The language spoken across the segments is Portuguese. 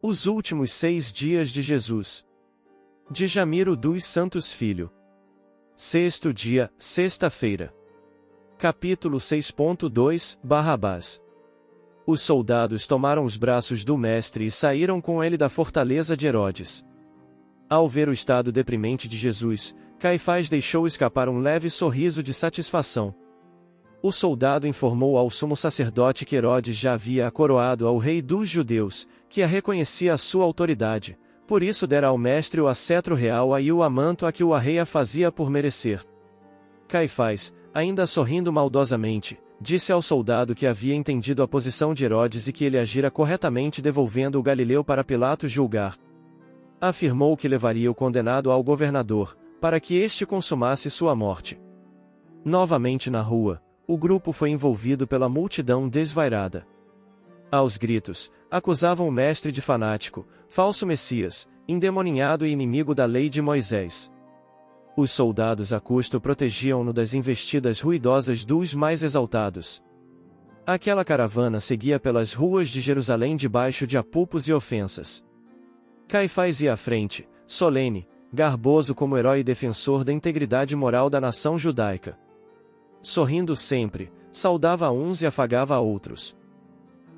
Os últimos 6 dias de Jesus. De Jamiro dos Santos Filho. Sexto dia, sexta-feira. Capítulo 6.2 Barrabás. Os soldados tomaram os braços do mestre e saíram com ele da fortaleza de Herodes. Ao ver o estado deprimente de Jesus, Caifás deixou escapar um leve sorriso de satisfação. O soldado informou ao sumo sacerdote que Herodes já havia coroado ao rei dos judeus, que a reconhecia a sua autoridade, por isso dera ao mestre o cetro real e o manto a que o rei a fazia por merecer. Caifás, ainda sorrindo maldosamente, disse ao soldado que havia entendido a posição de Herodes e que ele agira corretamente devolvendo o Galileu para Pilatos julgar. Afirmou que levaria o condenado ao governador, para que este consumasse sua morte. Novamente na rua, o grupo foi envolvido pela multidão desvairada. Aos gritos, acusavam o mestre de fanático, falso Messias, endemoninhado e inimigo da lei de Moisés. Os soldados a custo protegiam-no das investidas ruidosas dos mais exaltados. Aquela caravana seguia pelas ruas de Jerusalém debaixo de apupos e ofensas. Caifás ia à frente, solene, garboso como herói e defensor da integridade moral da nação judaica. Sorrindo sempre, saudava a uns e afagava a outros.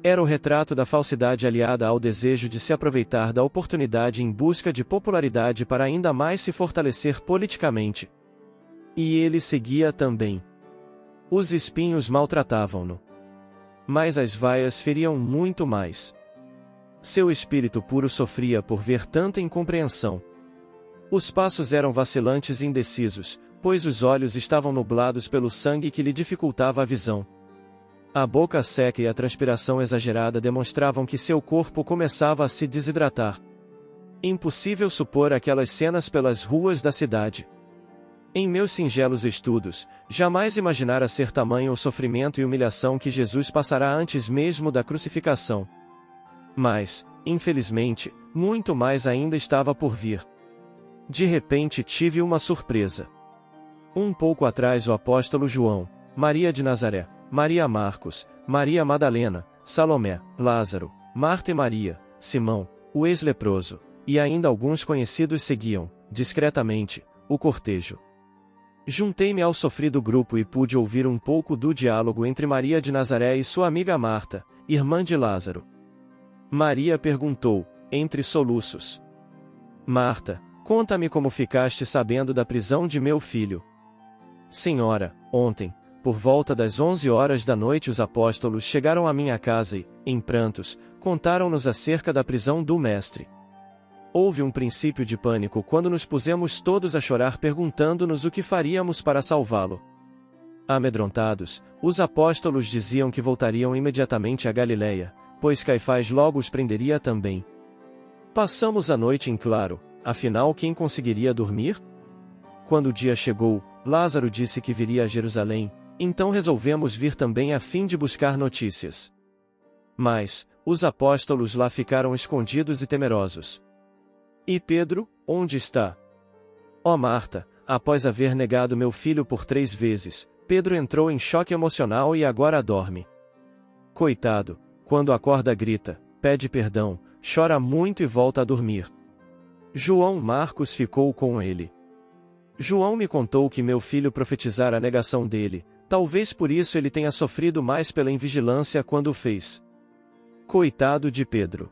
Era o retrato da falsidade aliada ao desejo de se aproveitar da oportunidade em busca de popularidade para ainda mais se fortalecer politicamente. E ele seguia também. Os espinhos maltratavam-no. Mas as vaias feriam muito mais. Seu espírito puro sofria por ver tanta incompreensão. Os passos eram vacilantes e indecisos, pois os olhos estavam nublados pelo sangue que lhe dificultava a visão. A boca seca e a transpiração exagerada demonstravam que seu corpo começava a se desidratar. Impossível supor aquelas cenas pelas ruas da cidade. Em meus singelos estudos, jamais imaginara ser tamanho o sofrimento e humilhação que Jesus passará antes mesmo da crucificação. Mas, infelizmente, muito mais ainda estava por vir. De repente tive uma surpresa. Um pouco atrás o apóstolo João, Maria de Nazaré, Maria Marcos, Maria Madalena, Salomé, Lázaro, Marta e Maria, Simão, o ex-leproso, e ainda alguns conhecidos seguiam, discretamente, o cortejo. Juntei-me ao sofrido grupo e pude ouvir um pouco do diálogo entre Maria de Nazaré e sua amiga Marta, irmã de Lázaro. Maria perguntou, entre soluços: Marta, conta-me como ficaste sabendo da prisão de meu filho. Senhora, ontem, por volta das 11 horas da noite os apóstolos chegaram à minha casa e, em prantos, contaram-nos acerca da prisão do mestre. Houve um princípio de pânico quando nos pusemos todos a chorar perguntando-nos o que faríamos para salvá-lo. Amedrontados, os apóstolos diziam que voltariam imediatamente a Galiléia, pois Caifás logo os prenderia também. Passamos a noite em claro, afinal quem conseguiria dormir? Quando o dia chegou, Lázaro disse que viria a Jerusalém, então resolvemos vir também a fim de buscar notícias. Mas, os apóstolos lá ficaram escondidos e temerosos. E Pedro, onde está? Ó Marta, após haver negado meu filho por 3 vezes, Pedro entrou em choque emocional e agora dorme. Coitado, quando acorda grita, pede perdão, chora muito e volta a dormir. João Marcos ficou com ele. João me contou que meu filho profetizara a negação dele, talvez por isso ele tenha sofrido mais pela invigilância quando o fez. Coitado de Pedro.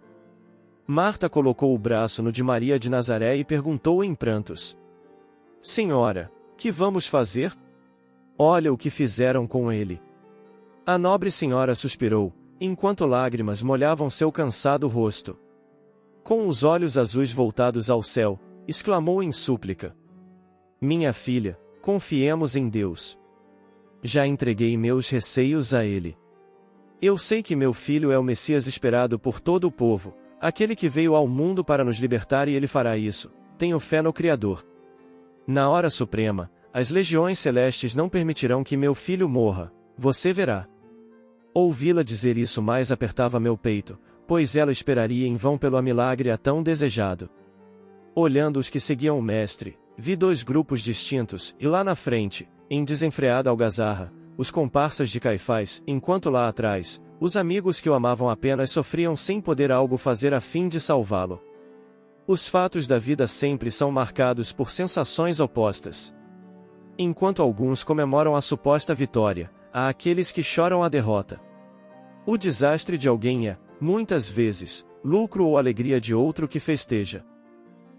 Marta colocou o braço no de Maria de Nazaré e perguntou em prantos: Senhora, que vamos fazer? Olha o que fizeram com ele. A nobre senhora suspirou, enquanto lágrimas molhavam seu cansado rosto. Com os olhos azuis voltados ao céu, exclamou em súplica: Minha filha, confiemos em Deus. Já entreguei meus receios a Ele. Eu sei que meu filho é o Messias esperado por todo o povo, aquele que veio ao mundo para nos libertar e Ele fará isso. Tenho fé no Criador. Na hora suprema, as legiões celestes não permitirão que meu filho morra, você verá. Ouvi-la dizer isso mais apertava meu peito, pois ela esperaria em vão pelo milagre a tão desejado. Olhando os que seguiam o mestre, vi 2 grupos distintos, e lá na frente, em desenfreada algazarra, os comparsas de Caifás, enquanto lá atrás, os amigos que o amavam apenas sofriam sem poder algo fazer a fim de salvá-lo. Os fatos da vida sempre são marcados por sensações opostas. Enquanto alguns comemoram a suposta vitória, há aqueles que choram a derrota. O desastre de alguém é, muitas vezes, lucro ou alegria de outro que festeja.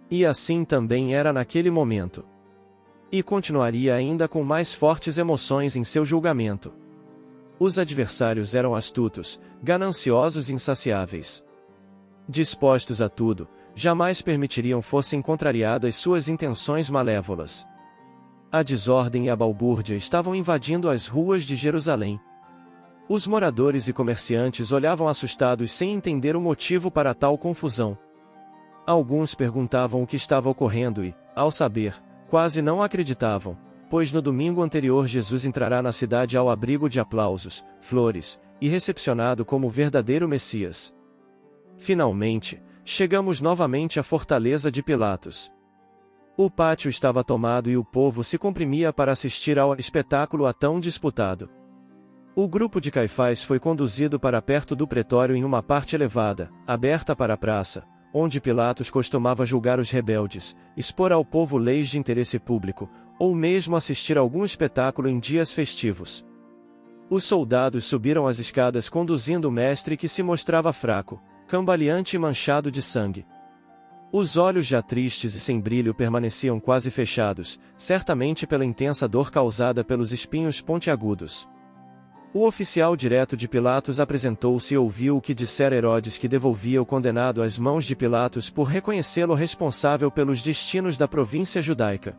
E assim também era naquele momento. E continuaria ainda com mais fortes emoções em seu julgamento. Os adversários eram astutos, gananciosos e insaciáveis. Dispostos a tudo, jamais permitiriam fossem contrariadas suas intenções malévolas. A desordem e a balbúrdia estavam invadindo as ruas de Jerusalém. Os moradores e comerciantes olhavam assustados sem entender o motivo para tal confusão. Alguns perguntavam o que estava ocorrendo e, ao saber, quase não acreditavam, pois no domingo anterior Jesus entrará na cidade ao abrigo de aplausos, flores, e recepcionado como o verdadeiro Messias. Finalmente, chegamos novamente à fortaleza de Pilatos. O pátio estava tomado e o povo se comprimia para assistir ao espetáculo tão disputado. O grupo de Caifás foi conduzido para perto do pretório em uma parte elevada, aberta para a praça, onde Pilatos costumava julgar os rebeldes, expor ao povo leis de interesse público, ou mesmo assistir a algum espetáculo em dias festivos. Os soldados subiram as escadas conduzindo o mestre que se mostrava fraco, cambaleante e manchado de sangue. Os olhos já tristes e sem brilho permaneciam quase fechados, certamente pela intensa dor causada pelos espinhos pontiagudos. O oficial direto de Pilatos apresentou-se e ouviu o que dissera Herodes, que devolvia o condenado às mãos de Pilatos por reconhecê-lo responsável pelos destinos da província judaica.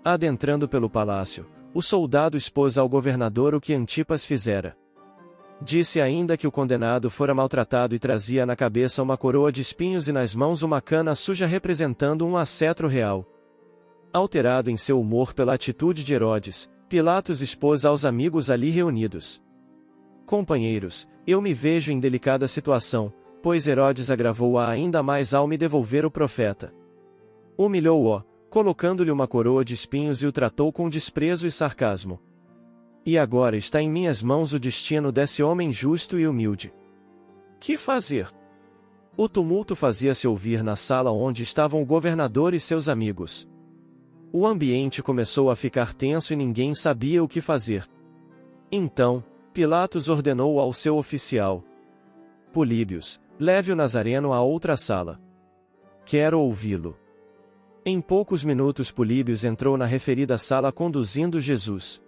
Adentrando pelo palácio, o soldado expôs ao governador o que Antipas fizera. Disse ainda que o condenado fora maltratado e trazia na cabeça uma coroa de espinhos e nas mãos uma cana suja representando um cetro real. Alterado em seu humor pela atitude de Herodes, Pilatos expôs aos amigos ali reunidos: companheiros, eu me vejo em delicada situação, pois Herodes agravou-a ainda mais ao me devolver o profeta. Humilhou-o, colocando-lhe uma coroa de espinhos e o tratou com desprezo e sarcasmo. E agora está em minhas mãos o destino desse homem justo e humilde. Que fazer? O tumulto fazia-se ouvir na sala onde estavam o governador e seus amigos. O ambiente começou a ficar tenso e ninguém sabia o que fazer. Então, Pilatos ordenou ao seu oficial: Políbios, leve o Nazareno a outra sala. Quero ouvi-lo. Em poucos minutos Políbios entrou na referida sala conduzindo Jesus.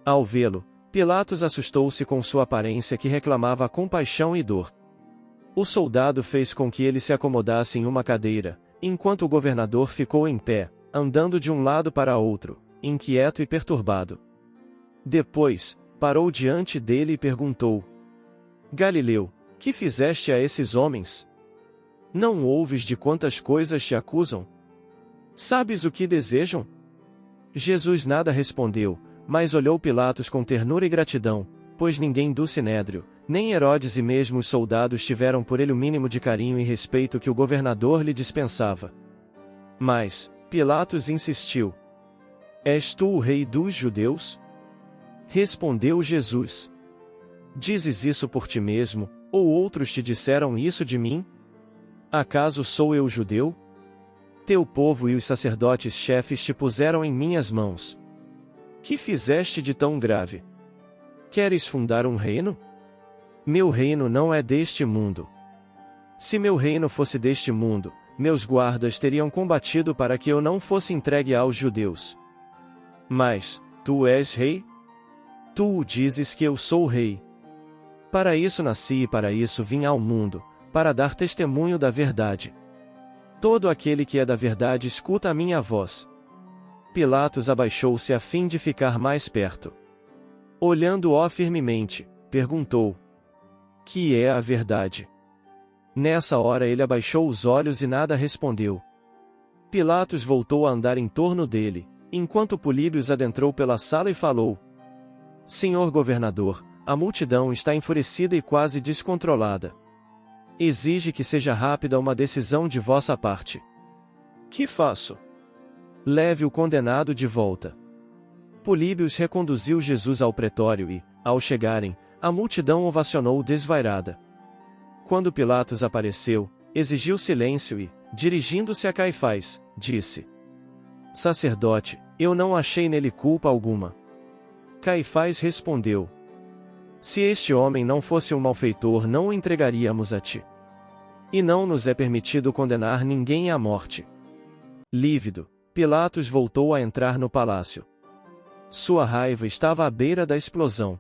Ao vê-lo, Pilatos assustou-se com sua aparência que reclamava compaixão e dor. O soldado fez com que ele se acomodasse em uma cadeira, enquanto o governador ficou em pé, andando de um lado para outro, inquieto e perturbado. Depois, parou diante dele e perguntou: Galileu, que fizeste a esses homens? Não ouves de quantas coisas te acusam? Sabes o que desejam? Jesus nada respondeu, mas olhou Pilatos com ternura e gratidão, pois ninguém do Sinédrio, nem Herodes e mesmo os soldados tiveram por ele o mínimo de carinho e respeito que o governador lhe dispensava. Mas Pilatos insistiu: És tu o rei dos judeus? Respondeu Jesus: Dizes isso por ti mesmo, ou outros te disseram isso de mim? Acaso sou eu judeu? Teu povo e os sacerdotes-chefes te puseram em minhas mãos. Que fizeste de tão grave? Queres fundar um reino? Meu reino não é deste mundo. Se meu reino fosse deste mundo, meus guardas teriam combatido para que eu não fosse entregue aos judeus. Mas, tu és rei? Tu dizes que eu sou rei. Para isso nasci e para isso vim ao mundo, para dar testemunho da verdade. Todo aquele que é da verdade escuta a minha voz. Pilatos abaixou-se a fim de ficar mais perto. Olhando-o firmemente, perguntou: Que é a verdade? Nessa hora ele abaixou os olhos e nada respondeu. Pilatos voltou a andar em torno dele, enquanto Políbios adentrou pela sala e falou: Senhor governador, a multidão está enfurecida e quase descontrolada. Exige que seja rápida uma decisão de vossa parte. Que faço? Leve o condenado de volta. Políbios reconduziu Jesus ao pretório e, ao chegarem, A multidão ovacionou desvairada. Quando Pilatos apareceu, exigiu silêncio e, dirigindo-se a Caifás, disse: Sacerdote, eu não achei nele culpa alguma. Caifás respondeu: Se este homem não fosse um malfeitor, não o entregaríamos a ti. E não nos é permitido condenar ninguém à morte. Lívido, Pilatos voltou a entrar no palácio. Sua raiva estava à beira da explosão.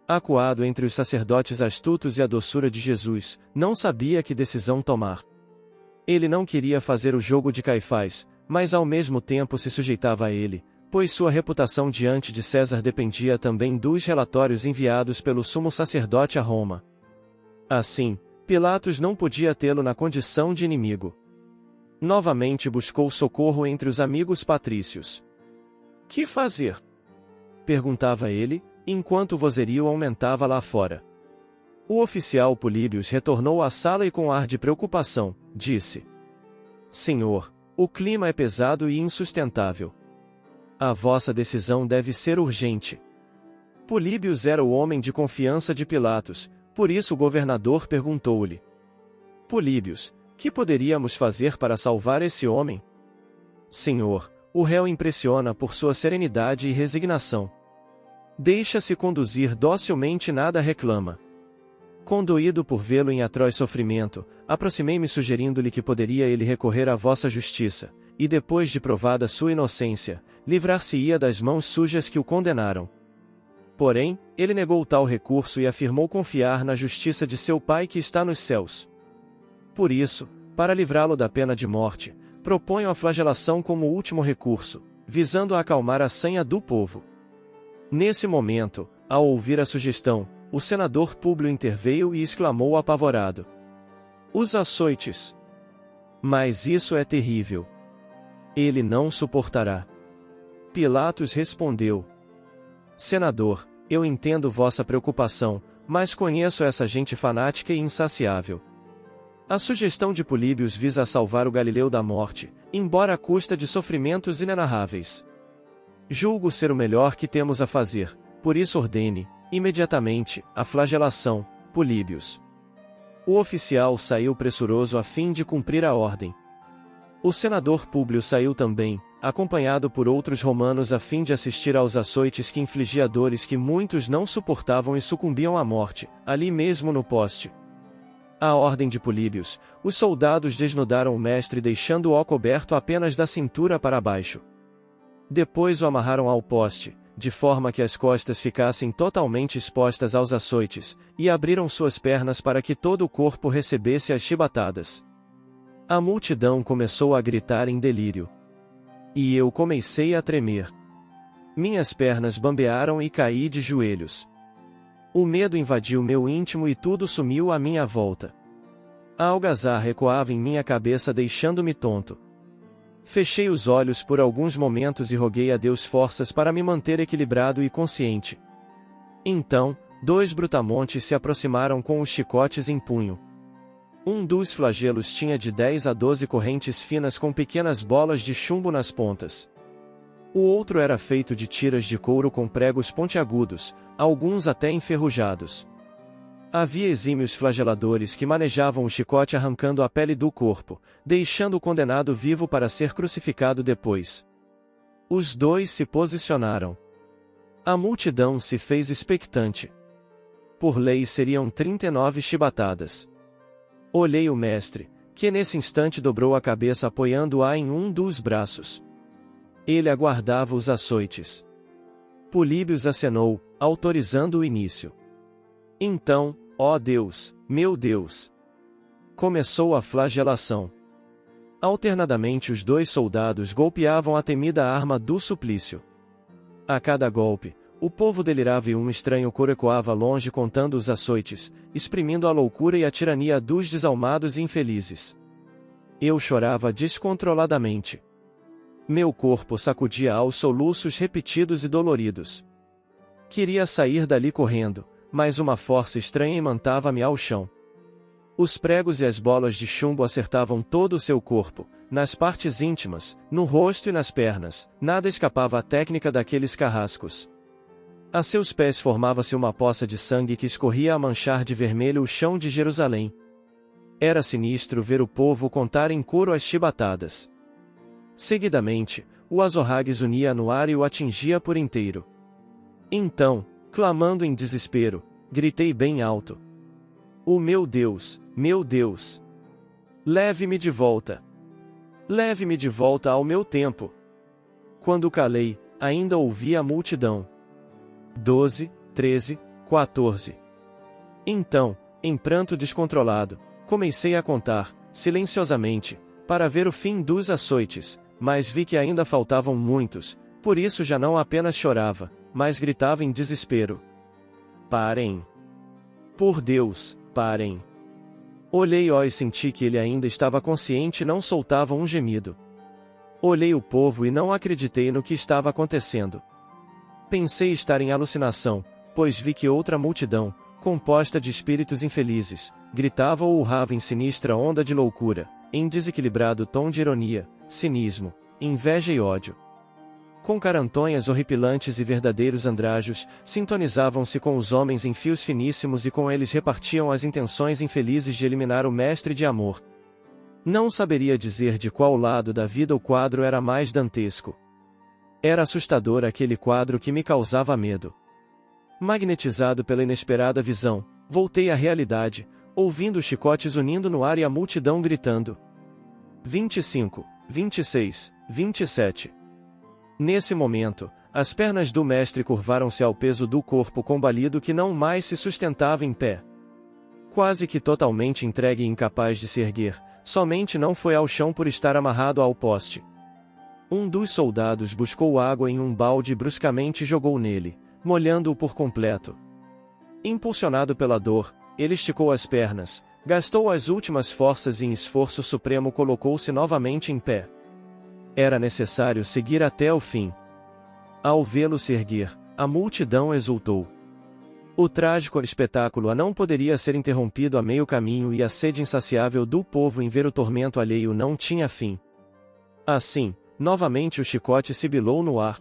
Acuado entre os sacerdotes astutos e a doçura de Jesus, não sabia que decisão tomar. Ele não queria fazer o jogo de Caifás, mas ao mesmo tempo se sujeitava a ele, pois sua reputação diante de César dependia também dos relatórios enviados pelo sumo sacerdote a Roma. Assim, Pilatos não podia tê-lo na condição de inimigo. Novamente buscou socorro entre os amigos patrícios. Que fazer? Perguntava ele, enquanto o vozerio aumentava lá fora. O oficial Políbios retornou à sala e com ar de preocupação, disse: Senhor, o clima é pesado e insustentável. A vossa decisão deve ser urgente. Políbios era o homem de confiança de Pilatos, por isso o governador perguntou-lhe: Políbios, que poderíamos fazer para salvar esse homem? Senhor, o réu impressiona por sua serenidade e resignação. Deixa-se conduzir docilmente e nada reclama. Condoído por vê-lo em atroz sofrimento, aproximei-me sugerindo-lhe que poderia ele recorrer à vossa justiça, e depois de provada sua inocência, livrar-se-ia das mãos sujas que o condenaram. Porém, ele negou tal recurso e afirmou confiar na justiça de seu Pai que está nos céus. Por isso, para livrá-lo da pena de morte, proponho a flagelação como último recurso, visando a acalmar a sanha do povo. Nesse momento, ao ouvir a sugestão, o senador Públio interveio e exclamou apavorado: Os açoites! Mas isso é terrível. Ele não suportará. Pilatos respondeu: Senador, eu entendo vossa preocupação, mas conheço essa gente fanática e insaciável. A sugestão de Políbios visa salvar o Galileu da morte, embora à custa de sofrimentos inenarráveis. Julgo ser o melhor que temos a fazer, por isso ordene, imediatamente, a flagelação, Políbios. O oficial saiu pressuroso a fim de cumprir a ordem. O senador Públio saiu também, acompanhado por outros romanos a fim de assistir aos açoites que infligia dores que muitos não suportavam e sucumbiam à morte, ali mesmo no poste. À ordem de Políbios, os soldados desnudaram o mestre deixando-o coberto apenas da cintura para baixo. Depois o amarraram ao poste, de forma que as costas ficassem totalmente expostas aos açoites, e abriram suas pernas para que todo o corpo recebesse as chibatadas. A multidão começou a gritar em delírio. E eu comecei a tremer. Minhas pernas bambearam e caí de joelhos. O medo invadiu meu íntimo e tudo sumiu à minha volta. A algazarra ecoava em minha cabeça deixando-me tonto. Fechei os olhos por alguns momentos e roguei a Deus forças para me manter equilibrado e consciente. Então, 2 brutamontes se aproximaram com os chicotes em punho. Um dos flagelos tinha de 10 a 12 correntes finas com pequenas bolas de chumbo nas pontas. O outro era feito de tiras de couro com pregos pontiagudos, alguns até enferrujados. Havia exímios flageladores que manejavam o chicote arrancando a pele do corpo, deixando o condenado vivo para ser crucificado depois. Os 2 se posicionaram. A multidão se fez expectante. Por lei seriam 39 chibatadas. Olhei o mestre, que nesse instante dobrou a cabeça apoiando-a em um dos braços. Ele aguardava os açoites. Políbios acenou, autorizando o início. Então, ó Deus, meu Deus! Começou a flagelação. Alternadamente os 2 soldados golpeavam a temida arma do suplício. A cada golpe, o povo delirava e um estranho coro ecoava longe contando os açoites, exprimindo a loucura e a tirania dos desalmados e infelizes. Eu chorava descontroladamente. Meu corpo sacudia aos soluços repetidos e doloridos. Queria sair dali correndo, mas uma força estranha imantava-me ao chão. Os pregos e as bolas de chumbo acertavam todo o seu corpo, nas partes íntimas, no rosto e nas pernas, nada escapava à técnica daqueles carrascos. A seus pés formava-se uma poça de sangue que escorria a manchar de vermelho o chão de Jerusalém. Era sinistro ver o povo contar em coro as chibatadas. Seguidamente, o azorrague unia no ar e o atingia por inteiro. Então, clamando em desespero, gritei bem alto: "O meu Deus, meu Deus! Leve-me de volta! Leve-me de volta ao meu tempo!" Quando calei, ainda ouvi a multidão. 12, 13, 14. Então, em pranto descontrolado, comecei a contar, silenciosamente, para ver o fim dos açoites, mas vi que ainda faltavam muitos, por isso já não apenas chorava, mas gritava em desespero: "Parem! Por Deus, parem!" Olhei e senti que ele ainda estava consciente e não soltava um gemido. Olhei o povo e não acreditei no que estava acontecendo. Pensei estar em alucinação, pois vi que outra multidão, composta de espíritos infelizes, gritava ou urrava em sinistra onda de loucura, em desequilibrado tom de ironia, cinismo, inveja e ódio. Com carantonhas horripilantes e verdadeiros andrajos, sintonizavam-se com os homens em fios finíssimos e com eles repartiam as intenções infelizes de eliminar o mestre de amor. Não saberia dizer de qual lado da vida o quadro era mais dantesco. Era assustador aquele quadro que me causava medo. Magnetizado pela inesperada visão, voltei à realidade, ouvindo os chicotes unindo no ar e a multidão gritando: 25, 26, 27. Nesse momento, as pernas do mestre curvaram-se ao peso do corpo combalido que não mais se sustentava em pé. Quase que totalmente entregue e incapaz de se erguer, somente não foi ao chão por estar amarrado ao poste. Um dos soldados buscou água em um balde e bruscamente jogou nele, molhando-o por completo. Impulsionado pela dor, ele esticou as pernas, gastou as últimas forças e em esforço supremo colocou-se novamente em pé. Era necessário seguir até o fim. Ao vê-lo se erguer, a multidão exultou. O trágico espetáculo não poderia ser interrompido a meio caminho e a sede insaciável do povo em ver o tormento alheio não tinha fim. Assim, novamente o chicote sibilou no ar.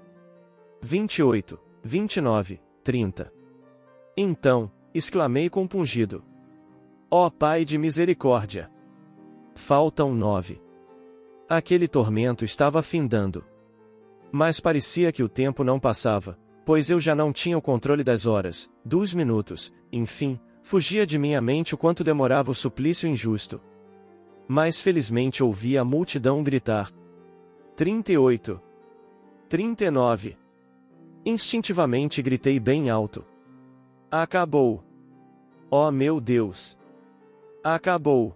28, 29, 30. Então, exclamei compungido: "Ó Pai de misericórdia! Faltam 9. Aquele tormento estava findando. Mas parecia que o tempo não passava, pois eu já não tinha o controle das horas, dos minutos, enfim, fugia de minha mente o quanto demorava o suplício injusto. Mas felizmente ouvi a multidão gritar: 38. 39. Instintivamente gritei bem alto: "Acabou! Oh meu Deus! Acabou!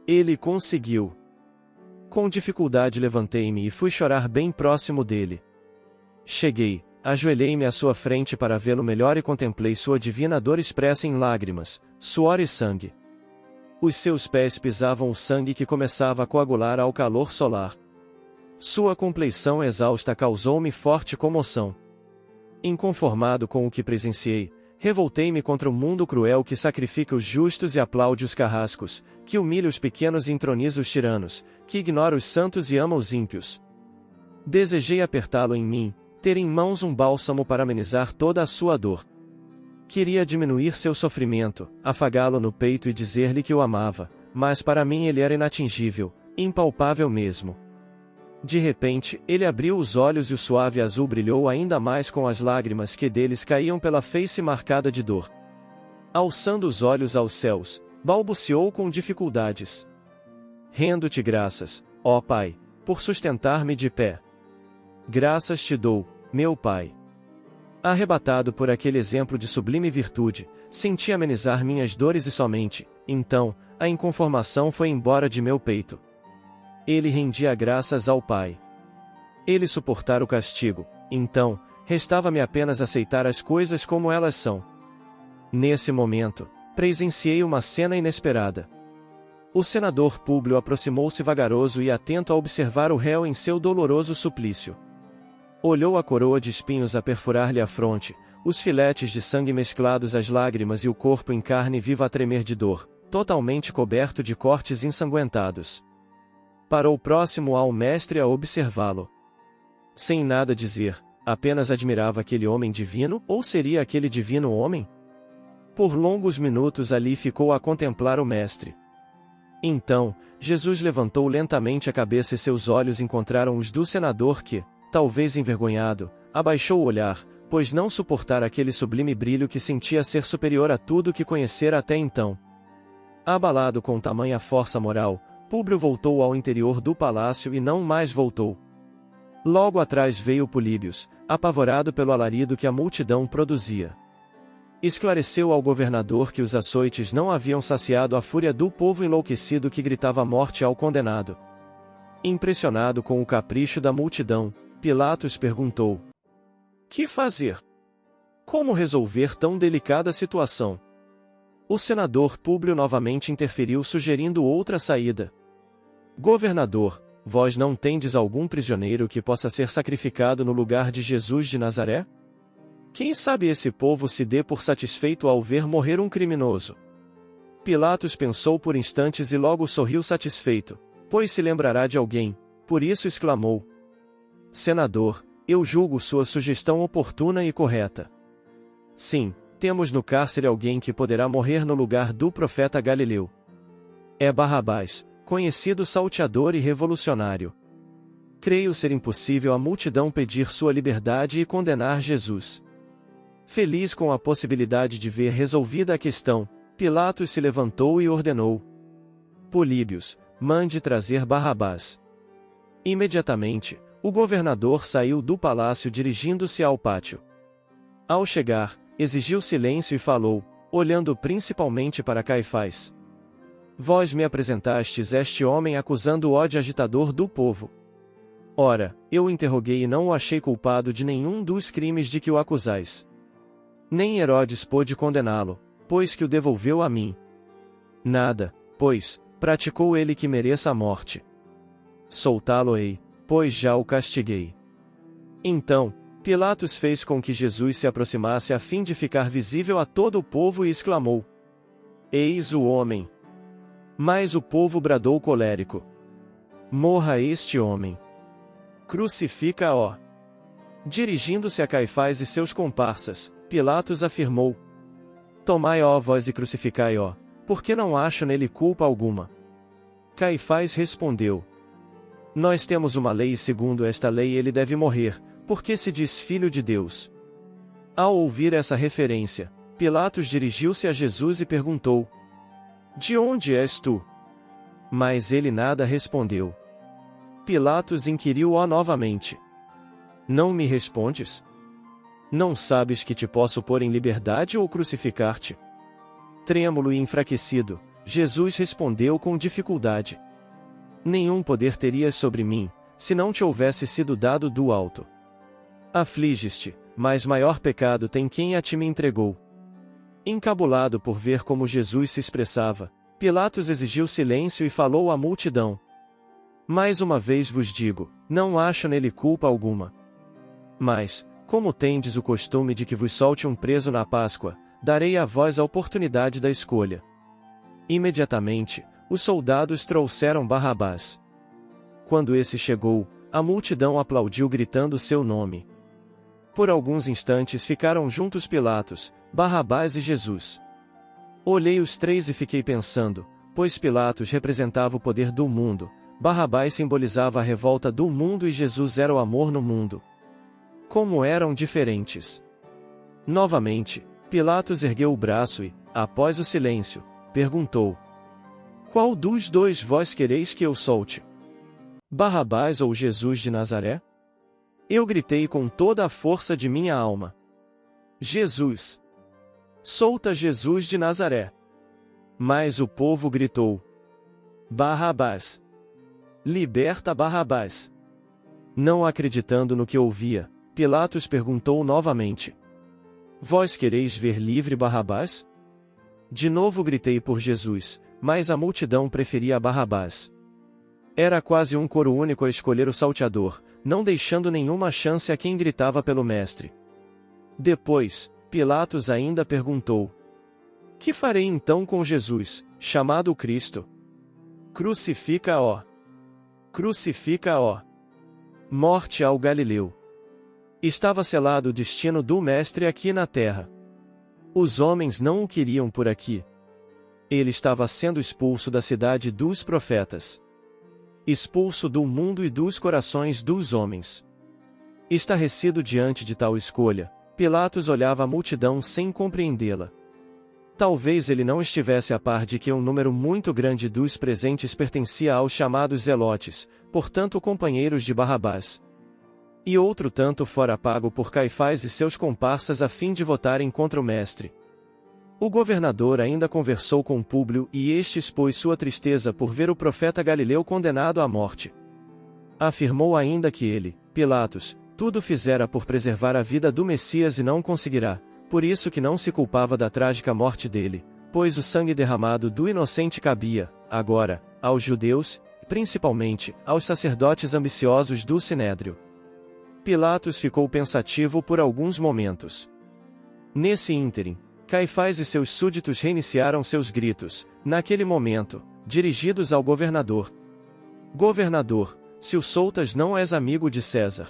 Ele conseguiu!" Com dificuldade levantei-me e fui chorar bem próximo dele. Cheguei, ajoelhei-me à sua frente para vê-lo melhor e contemplei sua divina dor expressa em lágrimas, suor e sangue. Os seus pés pisavam o sangue que começava a coagular ao calor solar. Sua compleição exausta causou-me forte comoção. Inconformado com o que presenciei, revoltei-me contra o mundo cruel que sacrifica os justos e aplaude os carrascos, que humilha os pequenos e entroniza os tiranos, que ignora os santos e ama os ímpios. Desejei apertá-lo em mim, ter em mãos um bálsamo para amenizar toda a sua dor. Queria diminuir seu sofrimento, afagá-lo no peito e dizer-lhe que o amava, mas para mim ele era inatingível, impalpável mesmo. De repente, ele abriu os olhos e o suave azul brilhou ainda mais com as lágrimas que deles caíam pela face marcada de dor. Alçando os olhos aos céus, balbuciou com dificuldades: "Rendo-te graças, ó Pai, por sustentar-me de pé. Graças te dou, meu Pai." Arrebatado por aquele exemplo de sublime virtude, senti amenizar minhas dores e somente, então, a inconformação foi embora de meu peito. Ele rendia graças ao Pai. Ele suportara o castigo, então, restava-me apenas aceitar as coisas como elas são. Nesse momento, presenciei uma cena inesperada. O senador Públio aproximou-se vagaroso e atento a observar o réu em seu doloroso suplício. Olhou a coroa de espinhos a perfurar-lhe a fronte, os filetes de sangue mesclados às lágrimas e o corpo em carne viva a tremer de dor, totalmente coberto de cortes ensanguentados. Parou próximo ao mestre a observá-lo. Sem nada dizer, apenas admirava aquele homem divino, ou seria aquele divino homem? Por longos minutos ali ficou a contemplar o mestre. Então, Jesus levantou lentamente a cabeça e seus olhos encontraram os do senador que, talvez envergonhado, abaixou o olhar, pois não suportara aquele sublime brilho que sentia ser superior a tudo que conhecera até então. Abalado com tamanha força moral, Públio voltou ao interior do palácio e não mais voltou. Logo atrás veio Políbios, apavorado pelo alarido que a multidão produzia. Esclareceu ao governador que os açoites não haviam saciado a fúria do povo enlouquecido que gritava morte ao condenado. Impressionado com o capricho da multidão, Pilatos perguntou: que fazer? Como resolver tão delicada situação? O senador Públio novamente interferiu sugerindo outra saída. Governador, vós não tendes algum prisioneiro que possa ser sacrificado no lugar de Jesus de Nazaré? Quem sabe esse povo se dê por satisfeito ao ver morrer um criminoso. Pilatos pensou por instantes e logo sorriu satisfeito, pois se lembrará de alguém, por isso exclamou: Senador, eu julgo sua sugestão oportuna e correta. Sim, temos no cárcere alguém que poderá morrer no lugar do profeta Galileu. É Barrabás, conhecido salteador e revolucionário. Creio ser impossível a multidão pedir sua liberdade e condenar Jesus. Feliz com a possibilidade de ver resolvida a questão, Pilatos se levantou e ordenou: Políbios, mande trazer Barrabás. Imediatamente, o governador saiu do palácio dirigindo-se ao pátio. Ao chegar, exigiu silêncio e falou, olhando principalmente para Caifás: Vós me apresentastes este homem acusando-o de agitador do povo. Ora, eu o interroguei e não o achei culpado de nenhum dos crimes de que o acusais. Nem Herodes pôde condená-lo, pois que o devolveu a mim. Nada, pois, praticou ele que mereça a morte. Soltá-lo-ei, pois já o castiguei. Então, Pilatos fez com que Jesus se aproximasse a fim de ficar visível a todo o povo e exclamou: Eis o homem! Mas o povo bradou colérico: Morra este homem! Crucifica-o! Dirigindo-se a Caifás e seus comparsas, Pilatos afirmou: Tomai-o vós e crucificai-o, porque não acho nele culpa alguma. Caifás respondeu: Nós temos uma lei e segundo esta lei ele deve morrer, porque se diz filho de Deus. Ao ouvir essa referência, Pilatos dirigiu-se a Jesus e perguntou: De onde és tu? Mas ele nada respondeu. Pilatos inquiriu-o novamente: Não me respondes? Não sabes que te posso pôr em liberdade ou crucificar-te? Trêmulo e enfraquecido, Jesus respondeu com dificuldade: Nenhum poder terias sobre mim, se não te houvesse sido dado do alto. Afliges-te, mas maior pecado tem quem a ti me entregou. Encabulado por ver como Jesus se expressava, Pilatos exigiu silêncio e falou à multidão: Mais uma vez vos digo, não acho nele culpa alguma. Mas, como tendes o costume de que vos solte um preso na Páscoa, darei a vós a oportunidade da escolha. Imediatamente, os soldados trouxeram Barrabás. Quando esse chegou, a multidão aplaudiu gritando seu nome. Por alguns instantes ficaram juntos Pilatos, Barrabás e Jesus. Olhei os três e fiquei pensando, pois Pilatos representava o poder do mundo, Barrabás simbolizava a revolta do mundo e Jesus era o amor no mundo. Como eram diferentes! Novamente, Pilatos ergueu o braço e, após o silêncio, perguntou: Qual dos dois vós quereis que eu solte? Barrabás ou Jesus de Nazaré? Eu gritei com toda a força de minha alma: Jesus! Solta Jesus de Nazaré! Mas o povo gritou: Barrabás! Liberta Barrabás! Não acreditando no que ouvia, Pilatos perguntou novamente: Vós quereis ver livre Barrabás? De novo gritei por Jesus, mas a multidão preferia Barrabás. Era quase um coro único a escolher o salteador, não deixando nenhuma chance a quem gritava pelo mestre. Depois, Pilatos ainda perguntou: Que farei então com Jesus, chamado o Cristo? Crucifica-o! Crucifica-o! Morte ao Galileu! Estava selado o destino do Mestre aqui na terra. Os homens não o queriam por aqui. Ele estava sendo expulso da cidade dos profetas. Expulso do mundo e dos corações dos homens. Estarrecido diante de tal escolha, Pilatos olhava a multidão sem compreendê-la. Talvez ele não estivesse a par de que um número muito grande dos presentes pertencia aos chamados zelotes, portanto companheiros de Barrabás. E outro tanto fora pago por Caifás e seus comparsas a fim de votarem contra o mestre. O governador ainda conversou com Públio e este expôs sua tristeza por ver o profeta Galileu condenado à morte. Afirmou ainda que ele, Pilatos, tudo fizera por preservar a vida do Messias e não conseguirá, por isso que não se culpava da trágica morte dele, pois o sangue derramado do inocente cabia, agora, aos judeus, principalmente, aos sacerdotes ambiciosos do Sinédrio. Pilatos ficou pensativo por alguns momentos. Nesse ínterim, Caifás e seus súditos reiniciaram seus gritos, naquele momento, dirigidos ao governador. Governador, se o soltas não és amigo de César.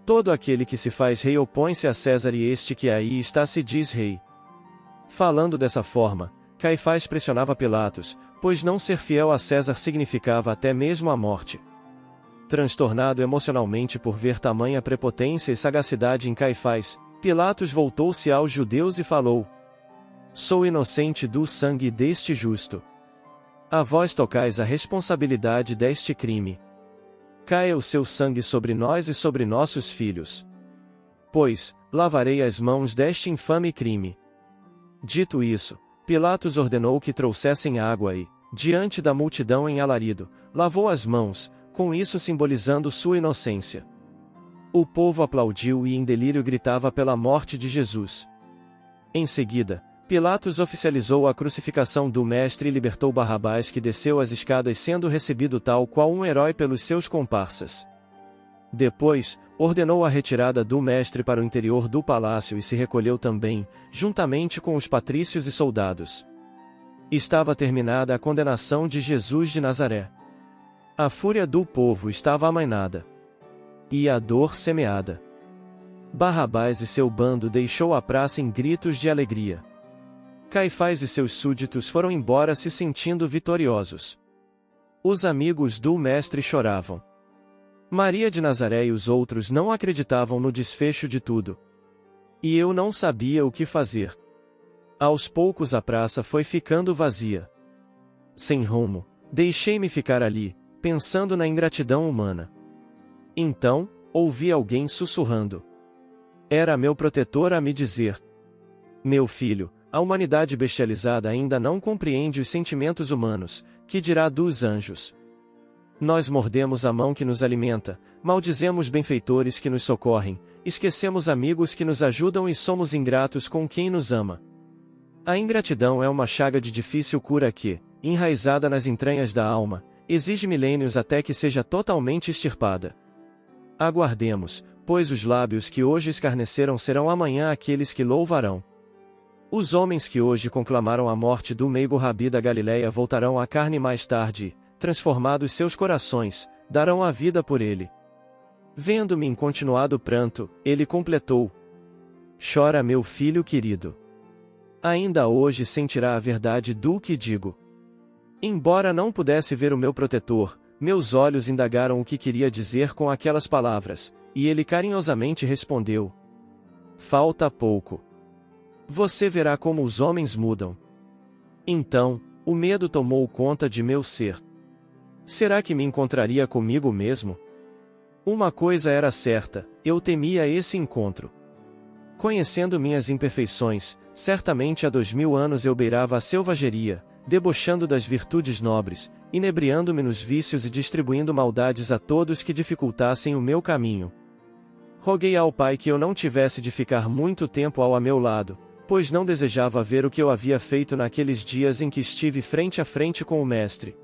Todo aquele que se faz rei opõe-se a César e este que aí está se diz rei. Falando dessa forma, Caifás pressionava Pilatos, pois não ser fiel a César significava até mesmo a morte. Transtornado emocionalmente por ver tamanha prepotência e sagacidade em Caifás, Pilatos voltou-se aos judeus e falou: Sou inocente do sangue deste justo. A vós tocais a responsabilidade deste crime. Caia o seu sangue sobre nós e sobre nossos filhos. Pois, lavarei as mãos deste infame crime. Dito isso, Pilatos ordenou que trouxessem água e, diante da multidão em alarido, lavou as mãos, com isso simbolizando sua inocência. O povo aplaudiu e em delírio gritava pela morte de Jesus. Em seguida, Pilatos oficializou a crucificação do mestre e libertou Barrabás, que desceu as escadas sendo recebido tal qual um herói pelos seus comparsas. Depois, ordenou a retirada do mestre para o interior do palácio e se recolheu também, juntamente com os patrícios e soldados. Estava terminada a condenação de Jesus de Nazaré. A fúria do povo estava amainada. E a dor semeada. Barrabás e seu bando deixou a praça em gritos de alegria. Caifás e seus súditos foram embora se sentindo vitoriosos. Os amigos do mestre choravam. Maria de Nazaré e os outros não acreditavam no desfecho de tudo. E eu não sabia o que fazer. Aos poucos a praça foi ficando vazia. Sem rumo, deixei-me ficar ali, pensando na ingratidão humana. Então, ouvi alguém sussurrando. Era meu protetor a me dizer: Meu filho, a humanidade bestializada ainda não compreende os sentimentos humanos, que dirá dos anjos? Nós mordemos a mão que nos alimenta, maldizemos benfeitores que nos socorrem, esquecemos amigos que nos ajudam e somos ingratos com quem nos ama. A ingratidão é uma chaga de difícil cura que, enraizada nas entranhas da alma, exige milênios até que seja totalmente extirpada. Aguardemos, pois os lábios que hoje escarneceram serão amanhã aqueles que louvarão. Os homens que hoje conclamaram a morte do meigo Rabi da Galileia voltarão à carne mais tarde, transformados seus corações, darão a vida por ele. Vendo-me em continuado pranto, ele completou: Chora, meu filho querido. Ainda hoje sentirá a verdade do que digo. Embora não pudesse ver o meu protetor, meus olhos indagaram o que queria dizer com aquelas palavras, e ele carinhosamente respondeu: Falta pouco. Você verá como os homens mudam. Então, o medo tomou conta de meu ser. Será que me encontraria comigo mesmo? Uma coisa era certa, eu temia esse encontro. Conhecendo minhas imperfeições, certamente há 2000 anos eu beirava a selvageria, debochando das virtudes nobres, inebriando-me nos vícios e distribuindo maldades a todos que dificultassem o meu caminho. Roguei ao Pai que eu não tivesse de ficar muito tempo ao meu lado, pois não desejava ver o que eu havia feito naqueles dias em que estive frente a frente com o Mestre.